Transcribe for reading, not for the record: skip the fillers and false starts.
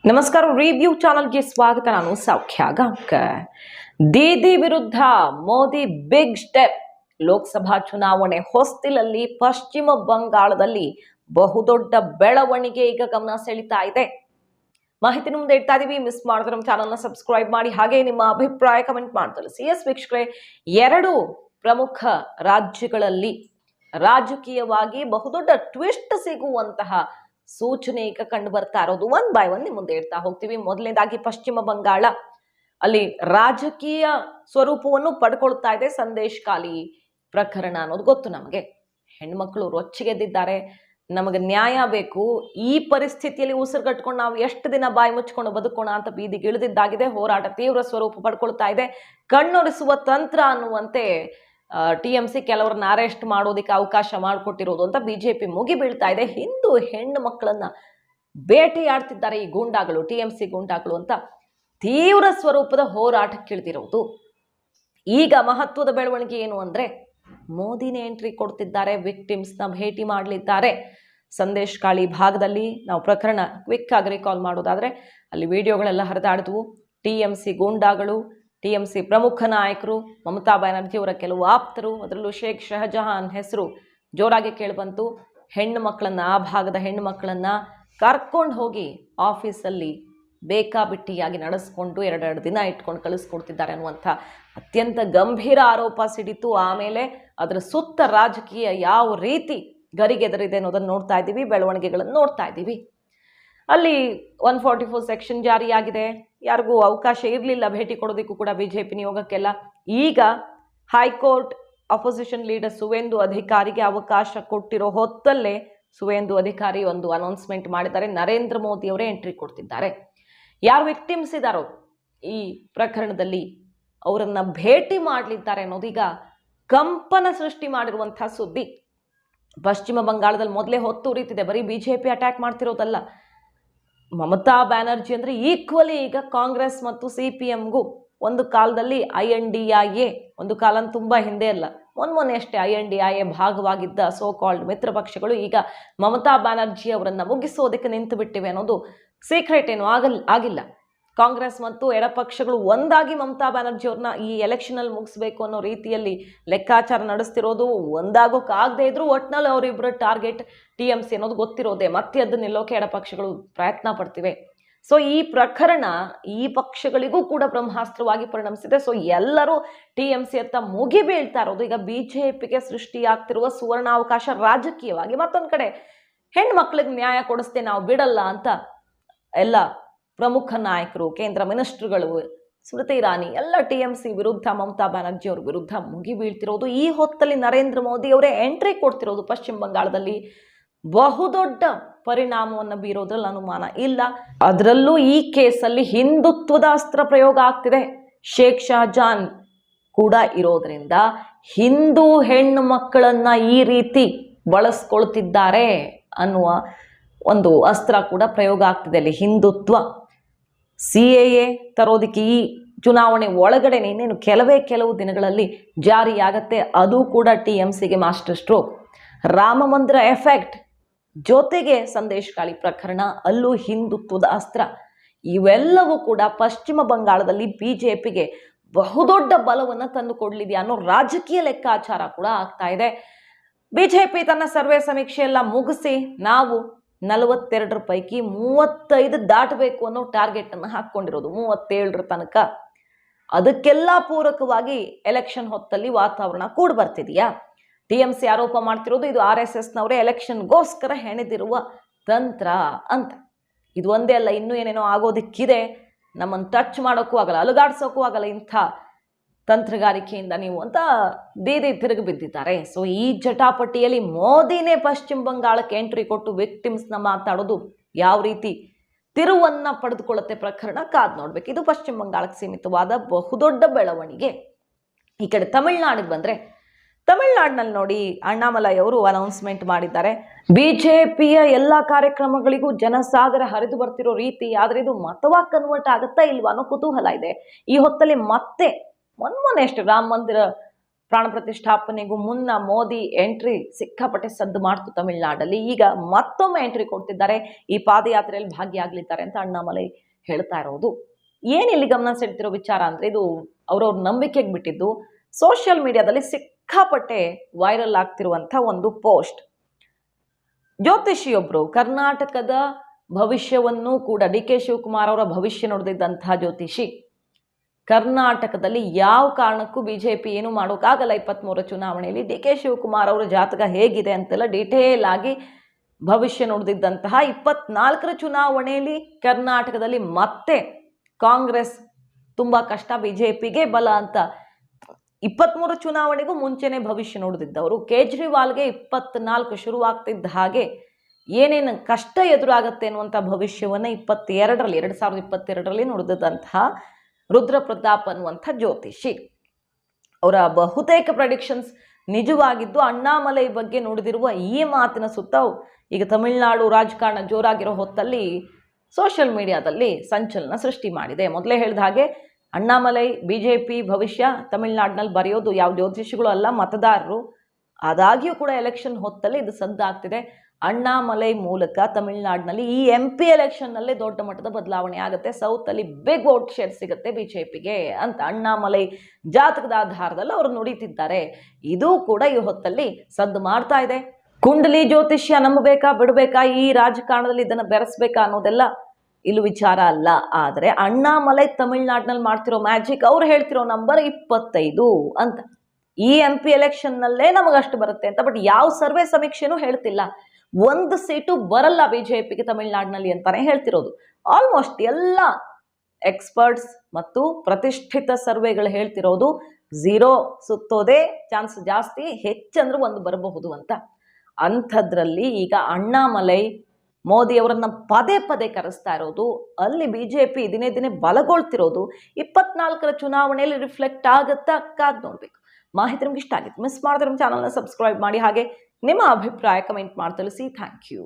ನಮಸ್ಕಾರ, ರಿವ್ಯೂ ಚಾನಲ್ಗೆ ಸ್ವಾಗತ. ನಾನು ಸೌಖ್ಯ ಗಾಂವ್ಕರ್. ದೀದಿ ವಿರುದ್ಧ ಮೋದಿ ಬಿಗ್ ಸ್ಟೆಪ್. ಲೋಕಸಭಾ ಚುನಾವಣೆ ಹೊಸ್ತಿಲಲ್ಲಿ ಪಶ್ಚಿಮ ಬಂಗಾಳದಲ್ಲಿ ಬಹುದೊಡ್ಡ ಬೆಳವಣಿಗೆ ಈಗ ಗಮನ ಸೆಳೀತಾ ಇದೆ. ಮಾಹಿತಿ ಮುಂದೆ ಇಡ್ತಾ ಇದೀವಿ. ಮಿಸ್ ಮಾಡಿದ್ರೆ ನಮ್ಮ ಚಾನಲ್ನ ಸಬ್ಸ್ಕ್ರೈಬ್ ಮಾಡಿ, ಹಾಗೆ ನಿಮ್ಮ ಅಭಿಪ್ರಾಯ ಕಮೆಂಟ್ ಮಾಡಿ ತಿಳಿಸಿ. ಎಸ್ ವೀಕ್ಷಕರೇ, ಎರಡು ಪ್ರಮುಖ ರಾಜ್ಯಗಳಲ್ಲಿ ರಾಜಕೀಯವಾಗಿ ಬಹುದೊಡ್ಡ ಟ್ವಿಸ್ಟ್ ಸಿಗುವಂತಹ ಸೂಚನೆ ಈಗ ಕಂಡು ಬರ್ತಾ ಇರೋದು. ಒನ್ ಬೈ ಒನ್ ಮುಂದೆ ಇಡ್ತಾ ಹೋಗ್ತೀವಿ. ಮೊದಲನೇದಾಗಿ ಪಶ್ಚಿಮ ಬಂಗಾಳ, ಅಲ್ಲಿ ರಾಜಕೀಯ ಸ್ವರೂಪವನ್ನು ಪಡ್ಕೊಳ್ತಾ ಇದೆ ಸಂದೇಶ್ ಖಾಲಿ ಪ್ರಕರಣ ಅನ್ನೋದು ಗೊತ್ತು ನಮಗೆ. ಹೆಣ್ಮಕ್ಳು ರೊಚ್ಚಿಗೆದ್ದಿದ್ದಾರೆ, ನಮಗೆ ನ್ಯಾಯ ಬೇಕು, ಈ ಪರಿಸ್ಥಿತಿಯಲ್ಲಿ ಉಸಿರುಗಟ್ಕೊಂಡು ನಾವು ಎಷ್ಟು ದಿನ ಬಾಯಿ ಮುಚ್ಕೊಂಡು ಬದುಕೋಣ ಅಂತ ಬೀದಿಗೆ ಇಳಿದಿದ್ದಾಗಿದೆ. ಹೋರಾಟ ತೀವ್ರ ಸ್ವರೂಪ ಪಡ್ಕೊಳ್ತಾ ಇದೆ. ಕಣ್ಣೊರೆಸುವ ತಂತ್ರ ಅನ್ನುವಂತೆ TMC ಕೆಲವರನ್ನ ಅರೆಸ್ಟ್ ಮಾಡೋದಕ್ಕೆ ಅವಕಾಶ ಮಾಡಿಕೊಟ್ಟಿರೋದು ಅಂತ ಬಿಜೆಪಿ ಮುಗಿ ಬೀಳ್ತಾ ಇದೆ. ಹಿಂದೂ ಹೆಣ್ಣು ಮಕ್ಕಳನ್ನ ಬೇಟೆಯಾಡ್ತಿದ್ದಾರೆ ಈ ಗೂಂಡಾಗಳು, TMC ಗೂಂಡಾಗಳು ಅಂತ ತೀವ್ರ ಸ್ವರೂಪದ ಹೋರಾಟಕ್ಕಿಳಿದಿರೋದು. ಈಗ ಮಹತ್ವದ ಬೆಳವಣಿಗೆ ಏನು ಅಂದ್ರೆ, ಮೋದಿನೇ ಎಂಟ್ರಿ ಕೊಡ್ತಿದ್ದಾರೆ, ವಿಕ್ಟಿಮ್ಸ್ನ ಭೇಟಿ ಮಾಡಲಿದ್ದಾರೆ. ಸಂದೇಶ್ ಖಾಲಿ ಭಾಗದಲ್ಲಿ ನಾವು ಪ್ರಕರಣ ಕ್ವಿಕ್ ಆಗಿ ರಿಕಾಲ್ ಮಾಡೋದಾದ್ರೆ, ಅಲ್ಲಿ ವಿಡಿಯೋಗಳೆಲ್ಲ ಹರಿದಾಡಿದ್ವು. TMC ಗೂಂಡಾಗಳು, TMC ಪ್ರಮುಖ ನಾಯಕರು, ಮಮತಾ ಬ್ಯಾನರ್ಜಿ ಅವರ ಕೆಲವು ಆಪ್ತರು, ಅದರಲ್ಲೂ ಶೇಖ್ ಶಹಜಹಾನ್ ಹೆಸರು ಜೋರಾಗಿ ಕೇಳಿಬಂತು. ಹೆಣ್ಣು ಮಕ್ಕಳನ್ನ, ಆ ಭಾಗದ ಹೆಣ್ಣು ಮಕ್ಕಳನ್ನ ಕರ್ಕೊಂಡು ಹೋಗಿ ಆಫೀಸಲ್ಲಿ ಬೇಕಾಬಿಟ್ಟಿಯಾಗಿ ನಡೆಸ್ಕೊಂಡು ಎರಡೆರಡು ದಿನ ಇಟ್ಕೊಂಡು ಕಳಿಸ್ಕೊಡ್ತಿದ್ದಾರೆ ಅನ್ನುವಂಥ ಅತ್ಯಂತ ಗಂಭೀರ ಆರೋಪ ಸಿಡಿತು. ಆಮೇಲೆ ಅದರ ಸುತ್ತ ರಾಜಕೀಯ ಯಾವ ರೀತಿ ಗರಿಗೆದರಿದೆ ಅನ್ನೋದನ್ನು ನೋಡ್ತಾ ಇದ್ದೀವಿ, ಬೆಳವಣಿಗೆಗಳನ್ನು ನೋಡ್ತಾ ಇದ್ದೀವಿ. ಅಲ್ಲಿ 144 ಸೆಕ್ಷನ್ ಜಾರಿಯಾಗಿದೆ. ಯಾರಿಗೂ ಅವಕಾಶ ಇರಲಿಲ್ಲ ಭೇಟಿ ಕೊಡೋದಕ್ಕೂ ಕೂಡ ಬಿಜೆಪಿ ನಿಯೋಗಕ್ಕೆಲ್ಲ. ಈಗ ಹೈಕೋರ್ಟ್ ಅಪೋಸಿಷನ್ ಲೀಡರ್ ಸುವೇಂದು ಅಧಿಕಾರಿಗೆ ಅವಕಾಶ ಕೊಟ್ಟಿರೋ ಹೊತ್ತಲ್ಲೇ ಸುವೇಂದು ಅಧಿಕಾರಿ ಒಂದು ಅನೌನ್ಸ್ಮೆಂಟ್ ಮಾಡಿದ್ದಾರೆ. ನರೇಂದ್ರ ಮೋದಿ ಅವರೇ ಎಂಟ್ರಿ ಕೊಡ್ತಿದ್ದಾರೆ. ಯಾರು ವಿಕ್ಟಿಮ್ಸ್ ಇದ್ದಾರೋ ಈ ಪ್ರಕರಣದಲ್ಲಿ ಅವರನ್ನ ಭೇಟಿ ಮಾಡಲಿದ್ದಾರೆ ಅನ್ನೋದೀಗ ಕಂಪನ ಸೃಷ್ಟಿ ಮಾಡಿರುವಂತಹ ಸುದ್ದಿ. ಪಶ್ಚಿಮ ಬಂಗಾಳದಲ್ಲಿ ಮೊದಲೇ ಹೊತ್ತು ಉರಿತಿದೆ. ಬರೀ ಬಿಜೆಪಿ ಅಟ್ಯಾಕ್ ಮಾಡ್ತಿರೋದಲ್ಲ, ಮಮತಾ ಬ್ಯಾನರ್ಜಿ ಅಂದ್ರೆ ಈಕ್ವಲಿ ಈಗ ಕಾಂಗ್ರೆಸ್ ಮತ್ತು CPMಗೂ ಒಂದು ಕಾಲದಲ್ಲಿ INDIA, ಒಂದು ಕಾಲ ತುಂಬಾ ಹಿಂದೆ ಅಲ್ಲ, ಮೊನ್ನೆ ಅಷ್ಟೇ INDIA ಭಾಗವಾಗಿದ್ದ ಸೋ ಕಾಲ್ಡ್ ಮಿತ್ರ ಪಕ್ಷಗಳು ಈಗ ಮಮತಾ ಬ್ಯಾನರ್ಜಿ ಅವರನ್ನ ಮುಗಿಸೋದಕ್ಕೆ ನಿಂತು ಬಿಟ್ಟಿವೆ ಅನ್ನೋದು ಸೀಕ್ರೆಟ್ ಏನು ಆಗಿಲ್ಲ. ಕಾಂಗ್ರೆಸ್ ಮತ್ತು ಎಡಪಕ್ಷಗಳು ಒಂದಾಗಿ ಮಮತಾ ಬ್ಯಾನರ್ಜಿ ಅವ್ರನ್ನ ಈ ಎಲೆಕ್ಷನ್ ಅಲ್ಲಿ ಮುಗಿಸ್ಬೇಕು ಅನ್ನೋ ರೀತಿಯಲ್ಲಿ ಲೆಕ್ಕಾಚಾರ ನಡೆಸ್ತಿರೋದು. ಒಂದಾಗೋಕ್ಕಾಗದೇ ಇದ್ರು ಒಟ್ನಲ್ಲಿ ಅವರಿಬ್ಬರ ಟಾರ್ಗೆಟ್ TMC ಅನ್ನೋದು ಗೊತ್ತಿರೋದೆ. ಮತ್ತೆ ಅದನ್ನ ನಿಲ್ಲೋಕೆ ಎಡಪಕ್ಷಗಳು ಪ್ರಯತ್ನ ಪಡ್ತಿವೆ. ಸೊ ಈ ಪ್ರಕರಣ ಈ ಪಕ್ಷಗಳಿಗೂ ಕೂಡ ಬ್ರಹ್ಮಾಸ್ತ್ರವಾಗಿ ಪರಿಣಮಿಸಿದೆ. ಸೊ ಎಲ್ಲರೂ TMC ಅತ್ತ ಮುಗಿ ಬೀಳ್ತಾ ಇರೋದು. ಈಗ ಬಿಜೆಪಿಗೆ ಸೃಷ್ಟಿಯಾಗ್ತಿರುವ ಸುವರ್ಣಾವಕಾಶ ರಾಜಕೀಯವಾಗಿ. ಮತ್ತೊಂದು ಕಡೆ ಹೆಣ್ಮಕ್ಳಿಗೆ ನ್ಯಾಯ ಕೊಡಿಸ್ದೆ ನಾವು ಬಿಡಲ್ಲ ಅಂತ ಎಲ್ಲ ಪ್ರಮುಖ ನಾಯಕರು, ಕೇಂದ್ರ ಮಿನಿಸ್ಟರ್ಗಳು, ಸ್ಮೃತಿ ಇರಾನಿ ಎಲ್ಲ TMC ವಿರುದ್ಧ, ಮಮತಾ ಬ್ಯಾನರ್ಜಿ ಅವ್ರ ವಿರುದ್ಧ ಮುಗಿ ಬೀಳ್ತಿರೋದು. ಈ ಹೊತ್ತಲ್ಲಿ ನರೇಂದ್ರ ಮೋದಿ ಅವರೇ ಎಂಟ್ರಿ ಕೊಡ್ತಿರೋದು ಪಶ್ಚಿಮ ಬಂಗಾಳದಲ್ಲಿ ಬಹುದೊಡ್ಡ ಪರಿಣಾಮವನ್ನು ಬೀರೋದ್ರಲ್ಲಿ ಅನುಮಾನ ಇಲ್ಲ. ಅದರಲ್ಲೂ ಈ ಕೇಸಲ್ಲಿ ಹಿಂದುತ್ವದ ಅಸ್ತ್ರ ಪ್ರಯೋಗ ಆಗ್ತಿದೆ. ಶೇಖ್ ಶಹಜಾನ್ ಕೂಡ ಇರೋದ್ರಿಂದ ಹಿಂದೂ ಹೆಣ್ಣು ಮಕ್ಕಳನ್ನ ಈ ರೀತಿ ಬಳಸ್ಕೊಳ್ತಿದ್ದಾರೆ ಅನ್ನುವ ಒಂದು ಅಸ್ತ್ರ ಕೂಡ ಪ್ರಯೋಗ ಆಗ್ತಿದೆ. ಅಲ್ಲಿ ಹಿಂದುತ್ವ, CAA ತರೋದಕ್ಕೆ ಈ ಚುನಾವಣೆ ಒಳಗಡೆ ಇನ್ನೇನು ಕೆಲವು ದಿನಗಳಲ್ಲಿ ಜಾರಿಯಾಗತ್ತೆ. ಅದು ಕೂಡ TMCಗೆ ಮಾಸ್ಟರ್ ಸ್ಟ್ರೋಕ್. ರಾಮ ಮಂದಿರ ಎಫೆಕ್ಟ್ ಜೊತೆಗೆ ಸಂದೇಶ್ ಖಾಲಿ ಪ್ರಕರಣ, ಅಲ್ಲೂ ಹಿಂದುತ್ವದ ಅಸ್ತ್ರ, ಇವೆಲ್ಲವೂ ಕೂಡ ಪಶ್ಚಿಮ ಬಂಗಾಳದಲ್ಲಿ ಬಿಜೆಪಿಗೆ ಬಹುದೊಡ್ಡ ಬಲವನ್ನು ತಂದು ಕೊಡ್ಲಿದೆಯಾ ಅನ್ನೋ ರಾಜಕೀಯ ಲೆಕ್ಕಾಚಾರ ಕೂಡ ಆಗ್ತಾ ಇದೆ. ಬಿಜೆಪಿ ತನ್ನ ಸರ್ವೆ ಸಮೀಕ್ಷೆ ಎಲ್ಲ ಮುಗಿಸಿ ನಾವು 42 ಪೈಕಿ 35 ದಾಟಬೇಕು ಅನ್ನೋ ಟಾರ್ಗೆಟ್ ಅನ್ನು ಹಾಕೊಂಡಿರೋದು, 37 ತನಕ. ಅದಕ್ಕೆಲ್ಲ ಪೂರಕವಾಗಿ ಎಲೆಕ್ಷನ್ ಹೊತ್ತಲ್ಲಿ ವಾತಾವರಣ ಕೂಡ ಬರ್ತಿದೆಯಾ? TMC ಆರೋಪ ಮಾಡ್ತಿರೋದು ಇದು RSSನವರೇ ಎಲೆಕ್ಷನ್ಗೋಸ್ಕರ ಹೆಣೆದಿರುವ ತಂತ್ರ ಅಂತ. ಇದು ಒಂದೇ ಅಲ್ಲ, ಇನ್ನೂ ಏನೇನೋ ಆಗೋದಕ್ಕಿದೆ. ನಮ್ಮನ್ನು ಟಚ್ ಮಾಡೋಕ್ಕೂ ಆಗಲ್ಲ, ಅಲುಗಾಡ್ಸೋಕ್ಕೂ ಆಗಲ್ಲ ಇಂಥ ತಂತ್ರಗಾರಿಕೆಯಿಂದ ನೀವು ಅಂತ ದೀದಿ ತಿರುಗಿ ಬಿದ್ದಿದ್ದಾರೆ. ಸೊ ಈ ಜಟಾಪಟಿಯಲ್ಲಿ ಮೋದಿನೇ ಪಶ್ಚಿಮ ಬಂಗಾಳಕ್ಕೆ ಎಂಟ್ರಿ ಕೊಟ್ಟು ವಿಕ್ಟಿಮ್ಸ್ನ ಮಾತಾಡೋದು ಯಾವ ರೀತಿ ತಿರುವನ್ನ ಪಡೆದುಕೊಳ್ಳುತ್ತೆ ಪ್ರಕರಣ ಕಾದ್ ನೋಡ್ಬೇಕು. ಇದು ಪಶ್ಚಿಮ ಬಂಗಾಳಕ್ಕೆ ಸೀಮಿತವಾದ ಬಹುದೊಡ್ಡ ಬೆಳವಣಿಗೆ. ಈ ಕಡೆ ತಮಿಳ್ನಾಡಿಗೆ ಬಂದ್ರೆ, ತಮಿಳ್ನಾಡಿನಲ್ಲಿ ನೋಡಿ ಅಣ್ಣಾಮಲೈ ಅವರು ಅನೌನ್ಸ್ಮೆಂಟ್ ಮಾಡಿದ್ದಾರೆ. ಬಿಜೆಪಿಯ ಎಲ್ಲ ಕಾರ್ಯಕ್ರಮಗಳಿಗೂ ಜನಸಾಗರ ಹರಿದು ಬರ್ತಿರೋ ರೀತಿ, ಆದ್ರೆ ಇದು ಮತವಾಗಿ ಕನ್ವರ್ಟ್ ಆಗುತ್ತಾ ಇಲ್ವಾ ಅನ್ನೋ ಕುತೂಹಲ ಇದೆ. ಈ ಹೊತ್ತಲ್ಲಿ ಮತ್ತೆ ಮೊನ್ನೆ ಅಷ್ಟು ರಾಮ ಮಂದಿರ ಪ್ರಾಣ ಪ್ರತಿಷ್ಠಾಪನೆಗೂ ಮುನ್ನ ಮೋದಿ ಎಂಟ್ರಿ ಸಿಕ್ಕಾಪಟ್ಟೆ ಸದ್ದು ಮಾಡ್ತು ತಮಿಳುನಾಡಲ್ಲಿ. ಈಗ ಮತ್ತೊಮ್ಮೆ ಎಂಟ್ರಿ ಕೊಡ್ತಿದ್ದಾರೆ, ಈ ಪಾದಯಾತ್ರೆಯಲ್ಲಿ ಭಾಗಿಯಾಗಲಿದ್ದಾರೆ ಅಂತ ಅಣ್ಣಾಮಲೈ ಹೇಳ್ತಾ ಇರೋದು. ಏನಿಲ್ಲಿ ಗಮನ ಸೆಳೆತಿರೋ ವಿಚಾರ ಅಂದ್ರೆ, ಇದು ಅವ್ರವ್ರ ನಂಬಿಕೆಗೆ ಬಿಟ್ಟಿದ್ದು. ಸೋಷಿಯಲ್ ಮೀಡಿಯಾದಲ್ಲಿ ಸಿಕ್ಕಾಪಟ್ಟೆ ವೈರಲ್ ಆಗ್ತಿರುವಂತ ಒಂದು ಪೋಸ್ಟ್. ಜ್ಯೋತಿಷಿಯೊಬ್ರು ಕರ್ನಾಟಕದ ಭವಿಷ್ಯವನ್ನು ಕೂಡ, ಡಿ ಕೆ ಶಿವಕುಮಾರ್ ಅವರ ಭವಿಷ್ಯ ನೋಡಿದಂತಹ ಜ್ಯೋತಿಷಿ, ಕರ್ನಾಟಕದಲ್ಲಿ ಯಾವ ಕಾರಣಕ್ಕೂ ಬಿಜೆಪಿ ಏನು ಮಾಡೋಕ್ಕಾಗಲ್ಲ 23ರ ಚುನಾವಣೆಯಲ್ಲಿ, ಡಿ ಕೆ ಶಿವಕುಮಾರ್ ಅವರ ಜಾತಕ ಹೇಗಿದೆ ಅಂತೆಲ್ಲ ಡೀಟೇಲ್ ಆಗಿ ಭವಿಷ್ಯ ನುಡಿದಿದ್ದಂತಹ 24ರ ಚುನಾವಣೆಯಲ್ಲಿ ಕರ್ನಾಟಕದಲ್ಲಿ ಮತ್ತೆ ಕಾಂಗ್ರೆಸ್ ತುಂಬಾ ಕಷ್ಟ, ಬಿಜೆಪಿಗೆ ಬಲ ಅಂತ 23 ಚುನಾವಣೆಗೂ ಮುಂಚೆನೆ ಭವಿಷ್ಯ ನುಡಿದಿದ್ದವರು. ಕೇಜ್ರಿವಾಲ್ಗೆ 24 ಶುರುವಾಗ್ತಿದ್ದ ಹಾಗೆ ಏನೇನು ಕಷ್ಟ ಎದುರಾಗತ್ತೆ ಅನ್ನುವಂಥ ಭವಿಷ್ಯವನ್ನ 2022ರಲ್ಲಿ ನುಡಿದಂತಹ ರುದ್ರ ಪ್ರತಾಪ್ ಅನ್ನುವಂಥ ಜ್ಯೋತಿಷಿ. ಅವರ ಬಹುತೇಕ ಪ್ರೆಡಿಕ್ಷನ್ಸ್ ನಿಜವಾಗಿದ್ದು, ಅಣ್ಣಾಮಲೈ ಬಗ್ಗೆ ನುಡಿದಿರುವ ಈ ಮಾತಿನ ಸುತ್ತ ಈಗ ತಮಿಳುನಾಡು ರಾಜಕಾರಣ ಜೋರಾಗಿರೋ ಹೊತ್ತಲ್ಲಿ ಸೋಷಿಯಲ್ ಮೀಡಿಯಾದಲ್ಲಿ ಸಂಚಲನ ಸೃಷ್ಟಿ ಮಾಡಿದೆ. ಮೊದಲೇ ಹೇಳಿದ ಹಾಗೆ ಅಣ್ಣಾಮಲೈ ಬಿಜೆಪಿ ಭವಿಷ್ಯ ತಮಿಳುನಾಡಿನಲ್ಲಿ ಬರೆಯೋದು ಯಾವ ಜ್ಯೋತಿಷಿಗಳು ಅಲ್ಲ, ಮತದಾರರು. ಆದಾಗ್ಯೂ ಕೂಡ ಎಲೆಕ್ಷನ್ ಹೊತ್ತಲ್ಲಿ ಇದು ಸದ್ದಾಗ್ತಿದೆ. ಅಣ್ಣಾಮಲೈ ಮೂಲಕ ತಮಿಳುನಾಡಿನಲ್ಲಿ ಈ MP ಎಲೆಕ್ಷನ್ನಲ್ಲೇ ದೊಡ್ಡ ಮಟ್ಟದ ಬದಲಾವಣೆ ಆಗುತ್ತೆ, ಸೌತಲ್ಲಿ ಬಿಗ್ ವೋಟ್ ಶೇರ್ ಸಿಗುತ್ತೆ ಬಿಜೆಪಿಗೆ ಅಂತ ಅಣ್ಣಾಮಲೈ ಜಾತಕದ ಆಧಾರದಲ್ಲಿ ಅವರು ನುಡಿತಿದ್ದಾರೆ. ಇದು ಕೂಡ ಈ ಹೊತ್ತಲ್ಲಿ ಸದ್ದು ಮಾಡ್ತಾ ಇದೆ. ಕುಂಡಲಿ ಜ್ಯೋತಿಷ್ಯ ನಂಬಬೇಕಾ ಬಿಡಬೇಕಾ, ಈ ರಾಜಕಾರಣದಲ್ಲಿ ಇದನ್ನು ಬೆರೆಸ್ಬೇಕಾ ಅನ್ನೋದೆಲ್ಲ ಇಲ್ಲಿ ವಿಚಾರ ಅಲ್ಲ. ಆದರೆ ಅಣ್ಣಾಮಲೈ ತಮಿಳುನಾಡಿನಲ್ಲಿ ಮಾಡ್ತಿರೋ ಮ್ಯಾಜಿಕ್, ಅವ್ರು ಹೇಳ್ತಿರೋ ನಂಬರ್ 25 ಅಂತ. ಈ MP ಎಲೆಕ್ಷನ್ನಲ್ಲೇ ನಮಗಷ್ಟು ಬರುತ್ತೆ ಅಂತ. ಬಟ್ ಯಾವ ಸರ್ವೆ ಸಮೀಕ್ಷೆನೂ ಹೇಳ್ತಿಲ್ಲ 1 ಸೀಟು ಬರಲ್ಲ ಬಿಜೆಪಿಗೆ ತಮಿಳುನಾಡಿನಲ್ಲಿ ಅಂತಾನೆ ಹೇಳ್ತಿರೋದು. ಆಲ್ಮೋಸ್ಟ್ ಎಲ್ಲ ಎಕ್ಸ್ಪರ್ಟ್ಸ್ ಮತ್ತು ಪ್ರತಿಷ್ಠಿತ ಸರ್ವೆಗಳು ಹೇಳ್ತಿರೋದು 0 ಸುತ್ತೋದೇ ಚಾನ್ಸ್ ಜಾಸ್ತಿ, ಹೆಚ್ಚಂದ್ರೆ 1 ಬರಬಹುದು ಅಂತ. ಅಂಥದ್ರಲ್ಲಿ ಈಗ ಅಣ್ಣಾಮಲೈ ಮೋದಿ ಅವರನ್ನ ಪದೇ ಪದೇ ಕರೆಸ್ತಾ ಇರೋದು, ಅಲ್ಲಿ ಬಿಜೆಪಿ ದಿನೇ ದಿನೇ ಬಲಗೊಳ್ತಿರೋದು 24ರ ಚುನಾವಣೆಯಲ್ಲಿ ರಿಫ್ಲೆಕ್ಟ್ ಆಗುತ್ತಾ ಕಾದ್ ನೋಡ್ಬೇಕು. ಮಾಹಿತಿ ನಿಮ್ಗೆ ಇಷ್ಟ ಆಗಿತ್ತು, ಮಿಸ್ ಮಾಡಿದ್ರೆ ನಮ್ಮ ಚಾನಲ್ನ ಸಬ್ಸ್ಕ್ರೈಬ್ ಮಾಡಿ. ಹಾಗೆ ನಿಮ್ಮ ಅಭಿಪ್ರಾಯ ಕಮೆಂಟ್ ಮಾಡಿ ತಿಳಿಸಿ. Thank you.